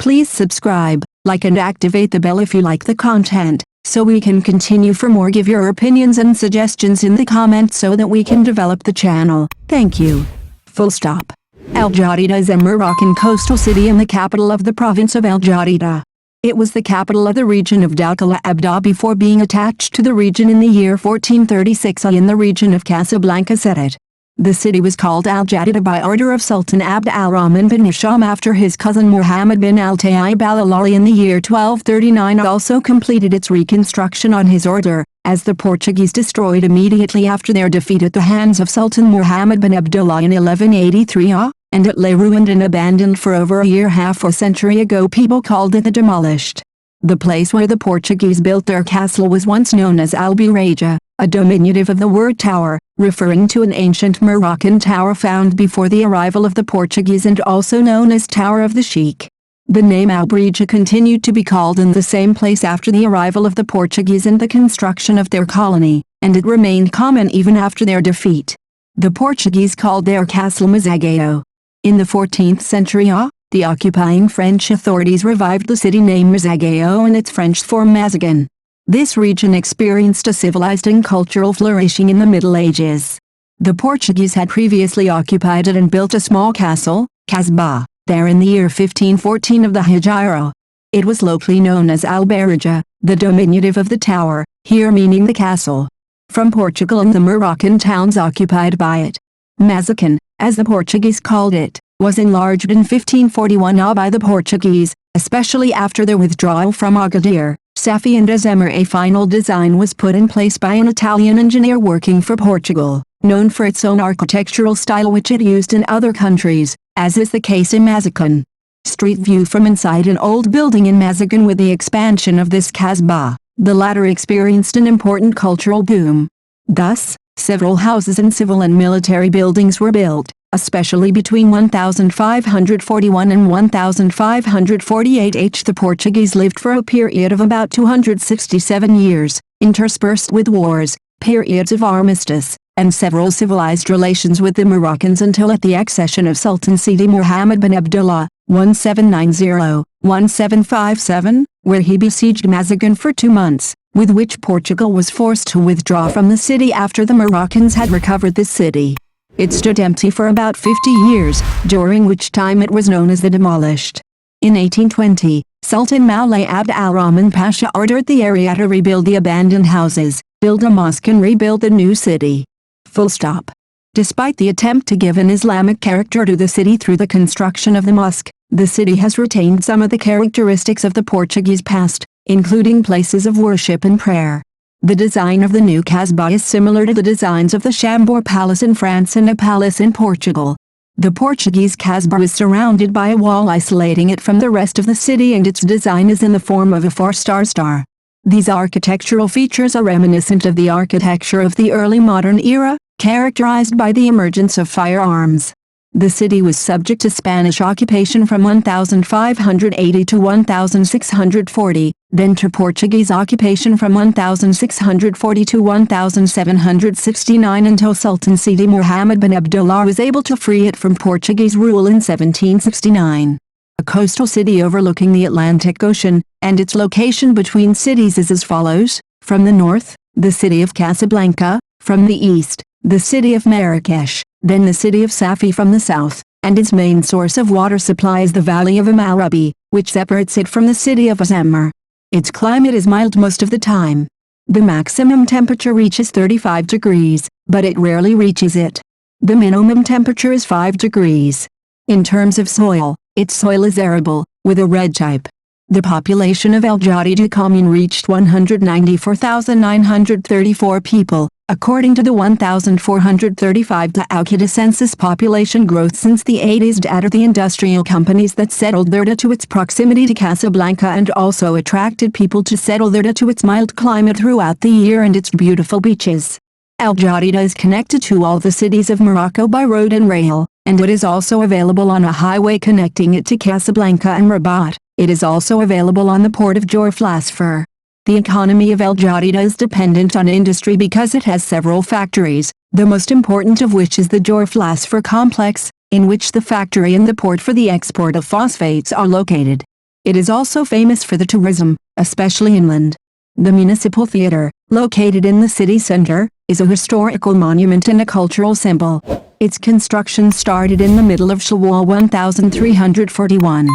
Please subscribe, like and activate the bell if you like the content, so we can continue. For more, give your opinions and suggestions in the comments so that we can develop the channel. Thank you. Full stop. Al Jadida is a Moroccan coastal city and the capital of the province of Al Jadida. It was the capital of the region of Dakhla Abda before being attached to the region in the year 1436 in the region of Casablanca Sedet. The city was called Al Jadida by order of Sultan Abd al-Rahman bin Hisham after his cousin Muhammad bin al-Tayyib al-Alali in the year 1239 also completed its reconstruction on his order, as the Portuguese destroyed immediately after their defeat at the hands of Sultan Muhammad bin Abdullah in 1183 and it lay ruined and abandoned for over a year. Half a century ago people called it the demolished. The place where the Portuguese built their castle was once known as Albiraja, a diminutive of the word tower, referring to an ancient Moroccan tower found before the arrival of the Portuguese and also known as Tower of the Sheikh. The name Albiraja continued to be called in the same place after the arrival of the Portuguese and the construction of their colony, and it remained common even after their defeat. The Portuguese called their castle Mazagao. In the 14th century, the occupying French authorities revived the city name Mazagao in its French form Mazagan. This region experienced a civilized and cultural flourishing in the Middle Ages. The Portuguese had previously occupied it and built a small castle, Casbah, there in the year 1514 of the Hijra. It was locally known as Albiraja, the diminutive of the tower, here meaning the castle. From Portugal and the Moroccan towns occupied by it. Mazagan, as the Portuguese called it, was enlarged in 1541 by the Portuguese, especially after their withdrawal from Agadir, Safi and Azemir. A final design was put in place by an Italian engineer working for Portugal, known for its own architectural style which it used in other countries, as is the case in Mazagan. Street view from inside an old building in Mazagan. With the expansion of this Casbah, the latter experienced an important cultural boom. Thus, several houses and civil and military buildings were built, especially between 1541 and 1548. The Portuguese lived for a period of about 267 years, interspersed with wars, periods of armistice, and several civilized relations with the Moroccans until at the accession of Sultan Sidi Muhammad bin Abdullah, 1790-1757, where he besieged Mazagan for 2 months, with which Portugal was forced to withdraw from the city after the Moroccans had recovered the city. It stood empty for about 50 years, during which time it was known as the demolished. In 1820, Sultan Moulay Abd al-Rahman Pasha ordered the area to rebuild the abandoned houses, build a mosque and rebuild the new city. Full stop. Despite the attempt to give an Islamic character to the city through the construction of the mosque, the city has retained some of the characteristics of the Portuguese past, including places of worship and prayer. The design of the new Casbah is similar to the designs of the Chambord Palace in France and a palace in Portugal. The Portuguese Casbah is surrounded by a wall isolating it from the rest of the city and its design is in the form of a 4-star star. These architectural features are reminiscent of the architecture of the early modern era, characterized by the emergence of firearms. The city was subject to Spanish occupation from 1580 to 1640, then to Portuguese occupation from 1640 to 1769 until Sultan Sidi Muhammad bin Abdullah was able to free it from Portuguese rule in 1769. A coastal city overlooking the Atlantic Ocean, and its location between cities is as follows: from the north, the city of Casablanca; from the east, the city of Marrakesh, then the city of Safi from the south, and its main source of water supply is the valley of Amarabi, which separates it from the city of Azemir. Its climate is mild most of the time. The maximum temperature reaches 35 degrees, but it rarely reaches it. The minimum temperature is 5 degrees. In terms of soil, its soil is arable, with a red type. The population of Al Jadida commune reached 194,934 people, according to the 1,435 Al-Qaeda census. Population growth since the 80s due to the industrial companies that settled there due to its proximity to Casablanca and also attracted people to settle there due to its mild climate throughout the year and its beautiful beaches. Al Jadida is connected to all the cities of Morocco by road and rail, and it is also available on a highway connecting it to Casablanca and Rabat. It is also available on the port of Jorflasfer. The economy of Al Jadida is dependent on industry because it has several factories, the most important of which is the Jorflasfer complex, in which the factory and the port for the export of phosphates are located. It is also famous for the tourism, especially inland. The Municipal Theatre, located in the city center, is a historical monument and a cultural symbol. Its construction started in the middle of Shawwal 1341.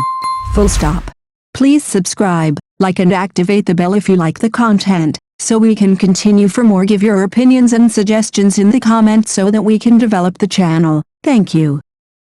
Full stop. Please subscribe, like and activate the bell if you like the content, so we can continue. For more, give your opinions and suggestions in the comments so that we can develop the channel. Thank you.